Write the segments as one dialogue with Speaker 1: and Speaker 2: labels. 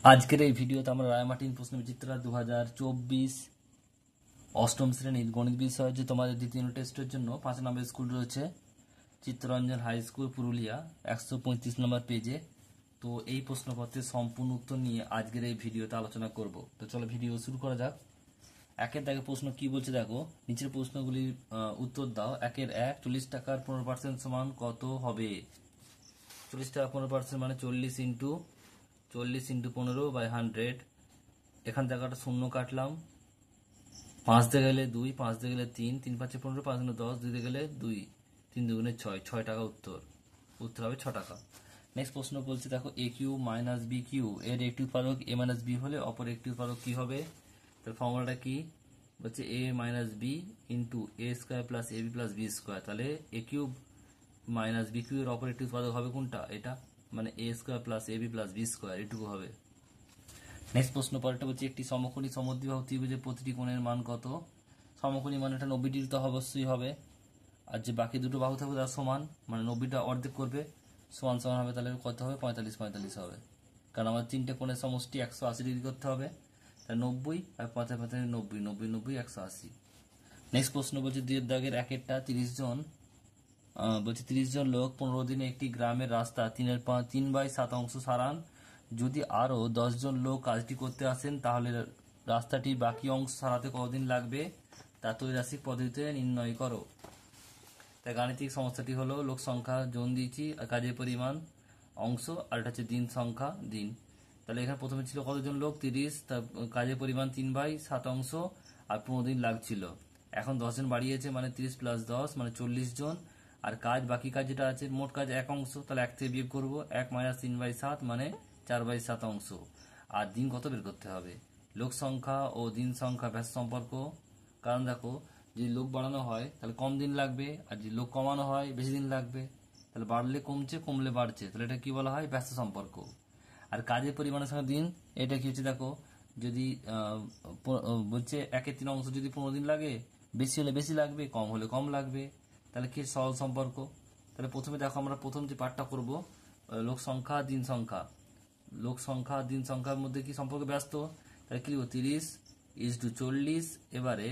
Speaker 1: আজকের এই ভিডিওতে আমরা রায়মার্টিন প্রশ্নবিচিত্রা 2024 অষ্টম শ্রেণীর গণিত বিষয় যে তোমাদের দ্বিতীয় টেস্টের জন্য 5 নম্বর স্কুল রয়েছে চিত্তরঞ্জন হাই স্কুল পুরুলিয়া 135 নম্বর পেজে। তো এই প্রশ্নপত্রের সম্পূর্ণ উত্তর নিয়ে আজকের এই ভিডিওতে আলোচনা করব। তো চলো ভিডিও শুরু করা যাক। একের দাগে প্রশ্ন কি বলছে দেখো, নিচের প্রশ্নগুলির উত্তর দাও। একের 40 টাকার 15% সমান কত হবে? 40 টাকা 15% মানে 40 × 15/100। এখান থেকে একটা শূন্য কাটলাম, 5 দিয়ে গেলে 2, 5 দিয়ে গেলে 3, 3 5 15, 5 × 10, 2 দিয়ে গেলে 2, 3 2 6, 6 টাকা উত্তর হবে 6 টাকা। নেক্সট প্রশ্ন বলছে দেখো, এ কিউ মাইনাস বি কিউ এর একটি উৎপাদক এ মাইনাস বি হলে অপর একটি উৎপাদক কি হবে? তার ফর্মুলাটা কি বলছে? এ minus B into A square plus A B plus b square. তাহলে এ কিউব মাইনাস বি কিউ এর অপর একটি উৎপাদক হবে কোনটা? এটা, মানে এ square plus A B plus b square, এটুকু হবে। নেক্সট প্রশ্ন পরেরটা বলছে, একটি সমকোণী সমদ্বিবাহু ত্রিভুজের প্রতিটি কোণের মান কত? সমকোণী মানে এটা 90 ডিগ্রি তো অবশ্যই হবে, আর যে বাকি দুটো বাহু থাকবে তার সমান, মানে 90টা অর্ধেক করবে, সমান সমান হবে। তাহলে কত হবে? 45 45 হবে, কারণ আমার তিনটে কোণের সমষ্টি 180 ডিগ্রি করতে হবে। তাহলে 90 আর 45 90, 90 90 180। নেক্সট প্রশ্ন বলছে, দুইয়ের দাগের একেরটা 30 জন বলছে 30 জন লোক 15 দিনে একটি গ্রামের রাস্তা 3/7 অংশ সারান। যদি আরো 10 জন লোক কাজটি করতে আসেন তাহলে রাস্তাটি বাকি অংশ সারাতে কতদিন লাগবে তা ত্রৈরাশিক পদ্ধতিতে নির্ণয় করো। তাই গাণিতিক সমস্যাটি হলো লোক সংখ্যা জন দিয়েছি, আর কাজের পরিমাণ অংশ, আর এটা হচ্ছে দিন সংখ্যা দিন। তাহলে এখানে প্রথমে ছিল কতজন লোক? 30, তার কাজের পরিমাণ 3/7 অংশ, আর 15 দিন লাগছিল। এখন 10 জন বাড়িয়েছে, মানে 30 + 10 মানে 40 জন। আর কাজ, বাকি কাজ যেটা আছে, মোট কাজ 1 অংশ, তাহলে 1 থেকে বিয়োগ করবো, 1 - 3/7 মানে 4/7 অংশ। আর দিন কত বের করতে হবে? লোক সংখ্যা ও দিন সংখ্যা ব্যাস সম্পর্ক। কারণ দেখো, যদি লোক বাড়ানো হয় তাহলে কম দিন লাগবে, আর যদি লোক কমানো হয় বেশি দিন লাগবে। তাহলে বাড়লে কমছে, কমলে বাড়ছে, তাহলে এটা কি বলা হয়? ব্যস্ত সম্পর্ক। আর কাজের পরিমাণের সঙ্গে দিন, এটা কি হচ্ছে দেখো, যদি বলছে 1/3 অংশ যদি 15 দিন লাগে, বেশি হলে বেশি লাগবে, কম হলে কম লাগবে। তাহলে কি সহজ সম্পর্ক। তাহলে প্রথমে দেখো, আমরা প্রথম যে পার্টটা করব, লোক সংখ্যা দিন সংখ্যা। লোক সংখ্যা দিন সংখ্যার মধ্যে কি সম্পর্ক? ব্যস্ত। তাহলে কি লিখবো? 30:40। এবারে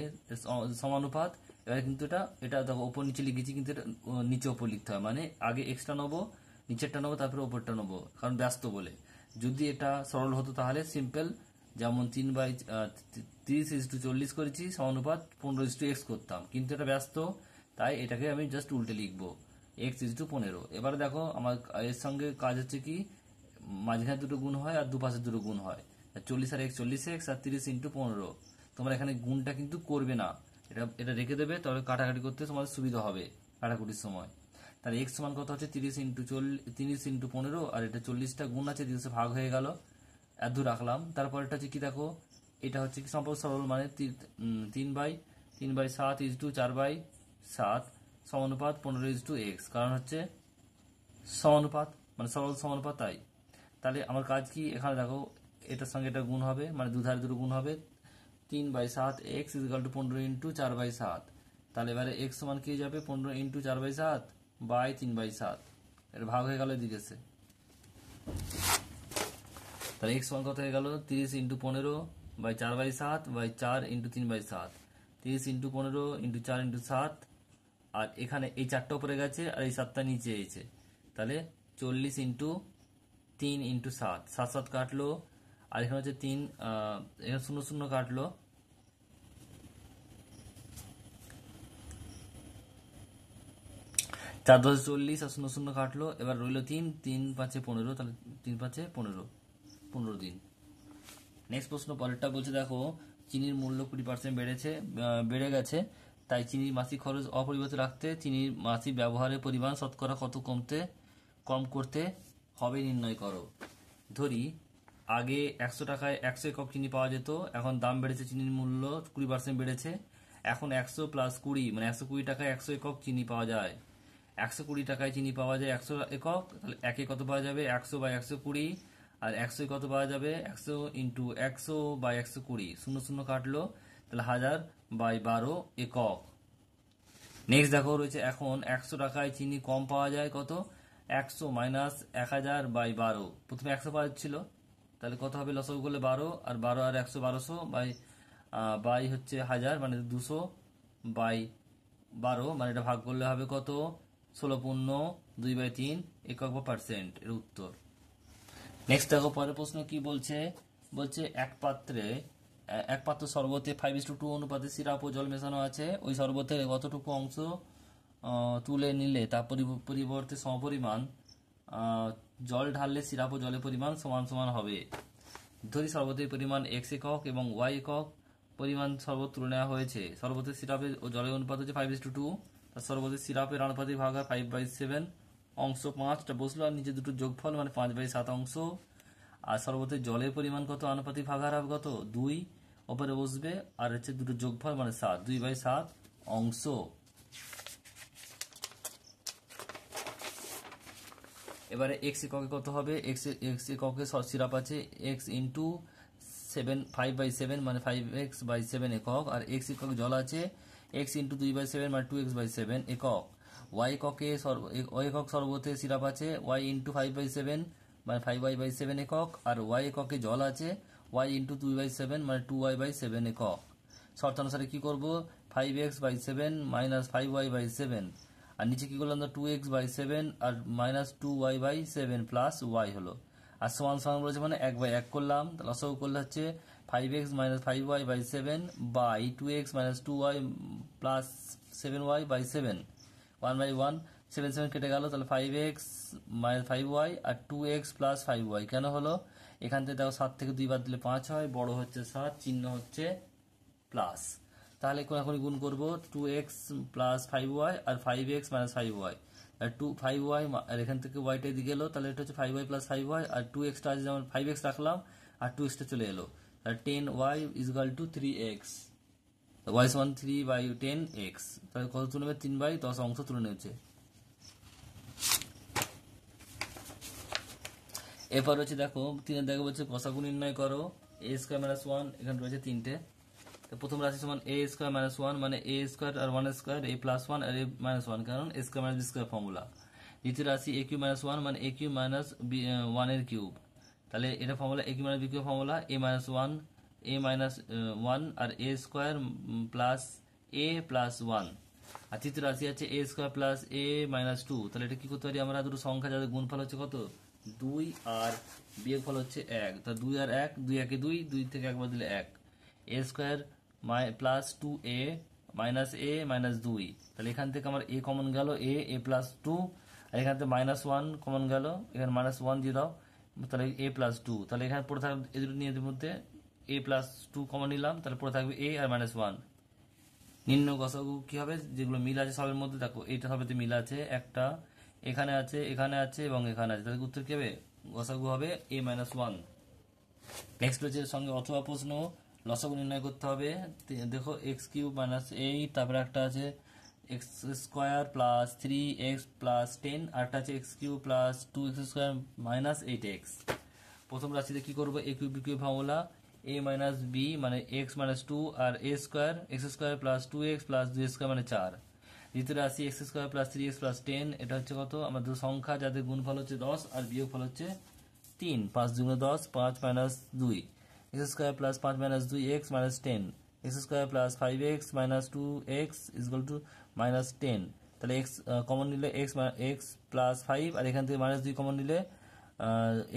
Speaker 1: সমানুপাত। এবারে কিন্তু এটা দেখো ওপর নিচে লিখেছি, কিন্তু এটা নিচে ওপর লিখতে হয়, মানে আগে এক্সট্রা নেবো, নিচেরটা নেবো, তারপরে ওপরটা নেবো, কারণ ব্যস্ত বলে। যদি এটা সরল হতো তাহলে সিম্পল, যেমন 30:40 করেছি, সমানুপাত 15:x করতাম, কিন্তু এটা ব্যস্ত, তাই এটাকে আমি জাস্ট উল্টে লিখবো, x:15। এবারে দেখো, আমার এর সঙ্গে কাজ হচ্ছে কি, মাঝখানে দুটো গুণ হয় আর দুপাশে দুটো গুণ হয়। 40 আর 40x, আর 30 × 15। তোমরা এখানে গুণটা কিন্তু করবে না, এটা রেখে দেবে, তবে কাটাকাটি করতে তোমাদের সুবিধা হবে কাটাকুটির সময়। তাহলে x সমান কত হচ্ছে? 30 × 15, আর এটা 40টা গুণ আছে, 30 ভাগ হয়ে গেল, এত দূর রাখলাম। তারপর এটা হচ্ছে কি দেখো, এটা হচ্ছে কি সম্পর্ক সরল, মানে 3/7 সমানুপাত 15:x, কারণ হচ্ছে সমানুপাত, মানে সরল সমানুপাত, তাই। তাহলে আমার কাজ কি, এখানে দেখো এটার সঙ্গে এটা গুণ হবে, মানে দুধারে দুটো গুণ হবে, 3/7x = 15 × 4/7। তাহলে এবারে x সমান কি যাবে? 15 × 4/7/3/7, এটা ভাগ হয়ে গেল এদিকে এসে। তাহলে x সমান কত হয়ে গেল? 30 × 15/4/7/4 × 3/7, 30 × 15 × 4 × 7। আর এখানে এই 4টা উপরে গেছে, আর এই 7টা নিচে এসেছে, তাহলে 40 × 3 × 7, 7 7 কাটলো, আর এখানে হচ্ছে 3, এখানে 0 0 কাটলো, 4 10 40, আর 0 0 কাটলো। এবার রইল 3, 3 5 15, তাহলে 3 5 15 দিন। নেক্সট প্রশ্ন পরেরটা বলছে দেখো, চিনির মূল্য 20% বেড়ে গেছে, তাই চিনির মাসিক খরচ অপরিবর্তিত রাখতে চিনির মাসিক ব্যবহারের পরিমাণ শতকরা কত কম করতে হবে নির্ণয় করো। ধরি আগে 100 টাকায় 100 একক চিনি পাওয়া যেত, এখন দাম বেড়েছে, চিনির মূল্য 20% বেড়েছে, এখন 100 + 20 মানে 120 টাকায় 100 একক চিনি পাওয়া যায়। 120 টাকায় চিনি পাওয়া যায় 100 একক, তাহলে একে কত পাওয়া যাবে? 100/120। আর 100 কত পাওয়া যাবে? 100 × 100/120, 0 0 কাটলো, তাহলে 1000/12 একক। নেক্সট দেখো রয়েছে, এখন 100 টাকায় চিনি কম পাওয়া যায় কত? 100 - 1000/12। প্রথমে 100 পাওয়া যাচ্ছিল, তাহলে কত হবে লসাগু করলে 12, আর 12 আর 100 1200 বাই হচ্ছে 1000 মানে 200 বাই 12 মানে এটা ভাগ করলে হবে কত 16.2/3 একক বা পার্সেন্ট এর উত্তর। নেক্সট দেখো পরের প্রশ্ন কি বলছে, বলছে এক পাত্র শরবতে 5:2 অনুপাতে সিরাপ ও জল মেশানো আছে, ওই শরবতের কতটুকু অংশ তুলে নিলে তার পরিবর্তে সমপরিমাণ জল ঢাললে সিরাপ ও জলের পরিমাণ সমান সমান হবে। ধরি শরবতের পরিমাণ x একক এবং y একক পরিমাণ শরবত তুলে নেওয়া হয়েছে। শরবতের সিরাপের ও জলের অনুপাত হচ্ছে 5:2, তার শরবতের সিরাপের আনুপাতিক ভাগ হয় 5/7, অংশ 5টা বসলো, আর নিচে দুটো যোগফল মানে 5/7 অংশ। আর শরবতের জলের পরিমাণ কত আনুপাতিক ভাগ হবে কত 2, ওপরে বসবে, আর হচ্ছে দুটো যোগফল মানে 7, 2/7 অংশ। এবারে x এককে কত হবে, x এককে সিরাপ আছে x ইন্টু 5/7 মানে 5x/7 একক, আর x একক জল আছে x ইন্টু 2/7 মানে 2x/7 একক। y একক শরবতে সিরাপ আছে y ইন্টু 5/7 মানে 5y/7 একক, আর y এককে জল আছে y ইন্টু 2/7 মানে 2y/7 একক। শর্ত অনুসারে কি করব, 5x/7 মাইনাস 5y/7, আর নিচে কি করলাম 2x/7 আর মাইনাস 2y/7 প্লাস y হলো, আর সমান সমান বলেছে মানে 1/1 করলাম, লসাগু করলে হচ্ছে 5x minus 5y/7 by 2x minus 2y plus 7y/7, 1/1, 7 7 কেটে গেল, তাহলে 5x মাইনাস 5y আর 2x প্লাস 5y কেন হলো, এখান থেকে দেখো 7 থেকে 2 বাদ দিলে 5 হয়, বড় হচ্ছে 7, চিহ্ন হচ্ছে প্লাস। তাহলে এখন গুণ করব 2x প্লাস 5y আর 5x মাইনাস 5y, আর 5y আর এখান থেকে yটা দিকে এলো, তাহলে এটা হচ্ছে 5y প্লাস 5y, আর 2x টা যেমন 5x রাখলাম আর 2x টা চলে এলো, তাহলে 10y is equal to 3x, y সমান 3/10x, তাহলে কত তুলে নেবে 3/10 অংশ তুলে নিয়েছে। এরপর হচ্ছে দেখো 3 দেখো বলছে গসাগু নির্ণয় করো, a স্কয়ার মাইনাস 1, এখানে রয়েছে 3টে। প্রথম রাশি সমান a স্কয়ার মাইনাস 1 মানে a স্কয়ার আর 1 স্কয়ার, a প্লাস 1 আর a মাইনাস 1, কারণ a square minus b square formula. দ্বিতীয় রাশি a কিউব মাইনাস 1 মানে a কিউব মাইনাস 1 এর কিউব, তাহলে এটা formula a cube minus b cube formula a minus 1 আর a square plus a plus 1। আর তৃতীয় রাশি আছে a square plus a minus 2, তাহলে এটা কি করতে পারি আমরা, দুটো সংখ্যা যাদের গুণফল হচ্ছে কত 2 আর বিয়োগফল হচ্ছে 1, তা 2 আর 1, 2 একে 2, 2 থেকে একবার দিলে 1, a square plus 2a minus a minus 2, তাহলে এখান থেকে আমার a কমন গেল a প্লাস 2, আর এখান থেকে মাইনাস 1 কমন গেল, এখানে মাইনাস 1 দিয়ে দাও, তাহলে a প্লাস 2, তাহলে এখানে পড়ে থাকবে এই দুটো নিয়ে মধ্যে a প্লাস 2 কমন নিলাম, তাহলে পড়ে থাকবে a আর মাইনাস 1। নিম্ন গসাগু কি হবে, যেগুলো মিল আছে সবের মধ্যে দেখো এইটা সবেতে মিল আছে, একটা এখানে আছে এবং এখানে আছে, তাহলে উত্তর কি হবে, গসাগু হবে a মাইনাস 1। নেক্সট হচ্ছে সঙ্গে অথবা প্রশ্ন, লসাগু নির্ণয় করতে হবে। দেখো এক্স কিউব মাইনাস 8, তারপরে একটা আছে x square plus 3x plus 10, আর একটা আছে x cube plus 2x square minus 8x। প্রথম রাশিতে কি করবো, a cube b cube formula a minus b মানে x মাইনাস 2 আর a square x square plus 2x plus 2 square মানে 4। দ্বিতীয় রাশি x square plus 3x plus 10, এটা হচ্ছে কত, আমাদের সংখ্যা যাদের গুণফল হচ্ছে 10 আর বিয়োগ ফল হচ্ছে 3, 5 2 10, 5 minus 2, x square plus 5 minus 2x minus 10, x square plus 5x minus 2x is equal to minus 10, তাহলে x কমন নিলে x প্লাস 5, আর এখান থেকে মাইনাস 2 কমন নিলে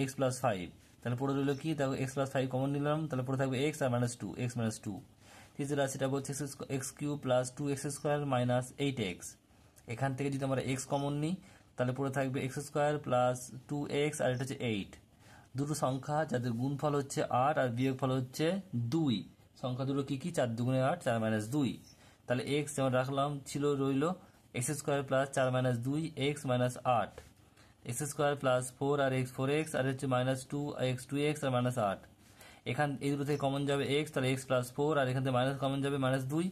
Speaker 1: x প্লাস 5, তাহলে পড়ে রইল কি, দেখো x প্লাস 5 কমন নিলাম, তাহলে পড়ে থাকবে x আর মাইনাস 2, x মাইনাস 2। তৃতীয় রাশিটা বলছে x cube plus 2x square minus 8x, এখান থেকে যদি আমরা x কমন নিই তাহলে পড়ে থাকবে x স্কোয়ার প্লাস 2x আর এটা হচ্ছে 8। দুটো সংখ্যা যাদের গুণফল হচ্ছে 8 আর বিয়োগফল হচ্ছে 2, সংখ্যা দুটো কি কি, 4 2 8, 4 মাইনাস 2, তাহলে x যেমন রাখলাম ছিল রইল x square plus 4 minus 2 x minus 8, x square plus 4 আর x 4x আর হচ্ছে মাইনাস 2x 2x আর মাইনাস 8, এখান এই দুটো থেকে কমন যাবে x, তাহলে x প্লাস 4, আর এখান থেকে মাইনাস কমন যাবে মাইনাস 2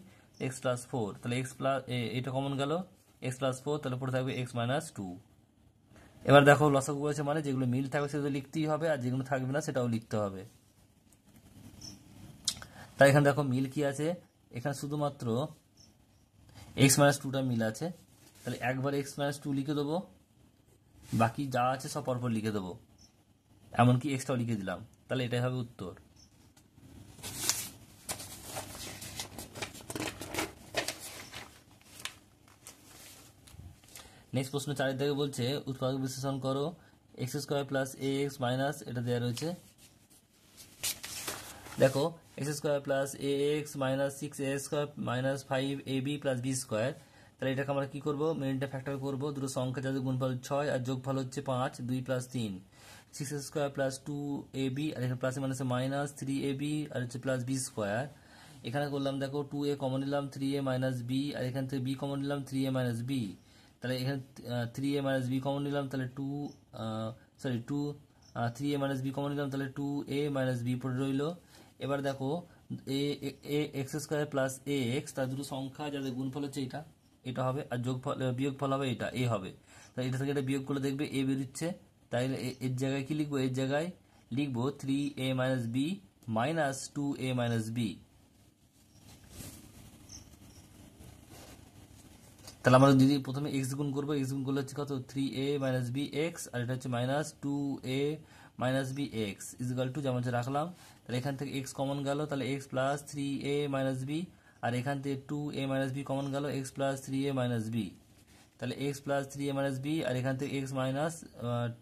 Speaker 1: x প্লাস 4, তাহলে x প্লাস এটা কমন গেল x প্লাস 4, তাহলে পড়ে থাকবে x মাইনাস 2। এবার দেখো লসাগু বলেছে মানে যেগুলো মিল থাকবে সেগুলো লিখতেই হবে, আর যেগুলো থাকবে না সেটাও লিখতে হবে। তাই এখানে দেখো মিল কি আছে, এখানে শুধুমাত্র x মাইনাস 2টা মিল আছে, তাহলে একবার x মাইনাস 2 লিখে দেবো, বাকি যা আছে সব পরপর লিখে দেবো, এমনকি এক্সটাও লিখে দিলাম। তাহলে এটাই হবে উত্তর। নেক্সট প্রশ্ন 4 থেকে বলছে উৎপাদক বিশ্লেষণ করো। X square plus a x minus, এটা দেওয়া রয়েছে। দেখো x square plus a x minus 6a square minus 5ab plus b square. তাহলে এটাকে আমরা কি করবো, মেরিনটা ফ্যাক্টর করবো। দুটো সংখ্যা যাদের গুণফল 6 আর যোগফল হচ্ছে 5, 2 plus 3। 6a square plus 2ab, আর এখানে প্লাস মাইনাসে মাইনাস 3ab, আর হচ্ছে প্লাস বি স্কোয়ার। এখানে করলাম দেখো 2a কমন নিলাম, 3a মাইনাস বি, আর এখান থেকে বি কমন নিলাম, 3a মাইনাস বি। তাহলে এখানে 3a মাইনাস বি কমন নিলাম, তাহলে 3a মাইনাস বি কমন নিলাম, তাহলে 2a মাইনাস বি পড়ে রইলো। এবার দেখো এ x square plus a x, তার দুটো সংখ্যা যাদের গুণফল হচ্ছে এটা হবে, আর যোগফল বিয়োগফল হবে এটা এ হবে। তাই এটা থেকে এটা বিয়োগ করে দেখবে এ বেরোচ্ছে। তাই এর জায়গায় কি লিখবো, এর জায়গায় লিখবো 3a minus b minus 2a minus b. তাহলে আমরা যদি প্রথমে এক্স গুণ করবো, এক্স গুণ করলে হচ্ছে কত 3a মাইনাস বি এক্স, আর এটা হচ্ছে minus 2a minus b x equal to যেমন রাখলাম। তাহলে এখান থেকে এক্স কমন গেল, তাহলে x plus 3a minus b, আর এখান থেকে 2a মাইনাস বি কমন গেল, x plus 3a minus b. তাহলে x plus 3a minus b, আর এখান থেকে x minus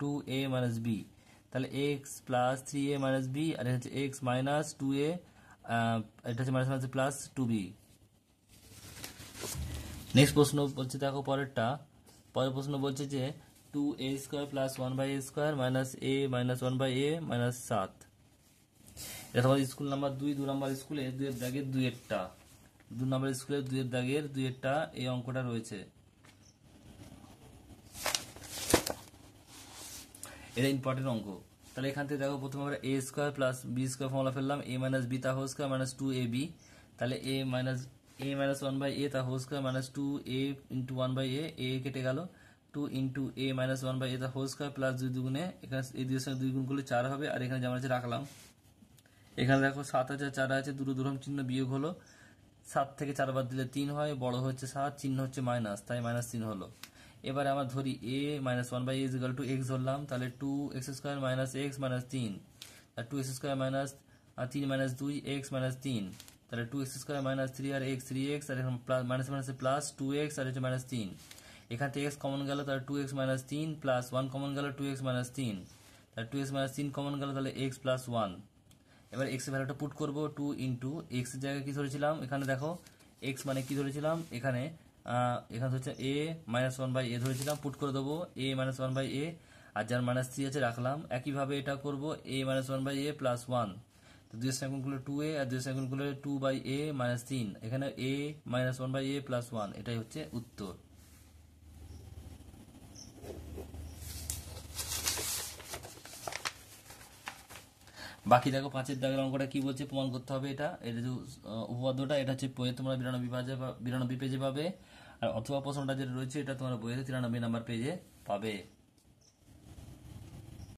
Speaker 1: 2a minus b. তাহলে x plus 3a minus b, আর এটা হচ্ছে এক্স মাইনাস 2a, এটা হচ্ছে minus minus plus 2b। Next প্রশ্ন বলছে দেখো পরের প্রশ্ন বলছে যে 2a square plus 1/a square minus a minus 1/a minus 7। এটা তোমাদের স্কুল নাম্বার 2 নম্বর স্কুলে 2 এর দাগের 2 এরটা, 2 নম্বর স্কুলে 2 এর দাগের 2 এরটা এই অঙ্কটা রয়েছে। এটা ইম্পর্টেন্ট অঙ্ক। তাহলে এখান থেকে দেখো প্রথমে আমরা a square plus b square formula ফেললাম, a মাইনাস b তা হোল স্কোয়ার মাইনাস 2ab। তাহলে a মাইনাস 1/a তা whole square minus 2a into 1/a, a কেটে গেল, 2 ইন্টু a মাইনাস 1/a তা হোল স্কোয়ার প্লাস 2 দুগুণে, এখানে এই 2 এর সঙ্গে 2 গুণ করলে 4 হবে, আর এখানে যেমন আছে রাখলাম। এখানে দেখো 7 আছে 4 আছে, দুটো দূরম চিহ্ন বিয়োগ হলো, 7 থেকে 4 বাদ দিলে 3 হয়, বড় হচ্ছে 7, চিহ্ন হচ্ছে মাইনাস, তাই মাইনাস 3 হলো। এবারে আমরা ধরি a minus 1/a equal to x ধরলাম, তাহলে 2x square minus x minus 3, আর 2x square minus 3 minus 2 x minus 3। তাহলে 2x স্কোয়ার মাইনাস 3 আর এক্স 3x, আর এখন মাইনাস মাইনাসে প্লাস 2x, আর হচ্ছে মাইনাস 3। এখান থেকে এক্স কমন গেল, তাহলে 2x মাইনাস 3 প্লাস 1 কমন গেল, 2x মাইনাস 3। তাহলে 2x মাইনাস 3 কমন গেল, তাহলে এক্স প্লাস 1। এবার এক্স এর ভ্যালুটা পুট করবো, 2 ইন্টু এক্স এর জায়গায় কি ধরেছিলাম, এখানে দেখো এক্স মানে কি ধরেছিলাম, এখানে হচ্ছে a মাইনাস 1/a ধরেছিলাম, পুট করে দেবো a মাইনাস 1/a, আর যার মাইনাস 3 আছে রাখলাম। একইভাবে এটা করবো a মাইনাস 1/a প্লাস 1, তো 2 এর সঙ্গে গুণ করলে 2a, আর 2 এর সঙ্গে গুণ করলে 2/a মাইনাস 3, এখানে a মাইনাস 1/a প্লাস 1, এটাই হচ্ছে উত্তর। বাকি দেখো 5 দাগের অঙ্কটা কি বলছে প্রমাণ করতে হবে। এটা যে উপপাদ্যটা এটা হচ্ছে বইয়ে তোমরা 92 পেজে পাবে, আর অথবা প্রশ্নটা যেটা রয়েছে এটা তোমরা বইয়ে 93 নাম্বার পেজে পাবে।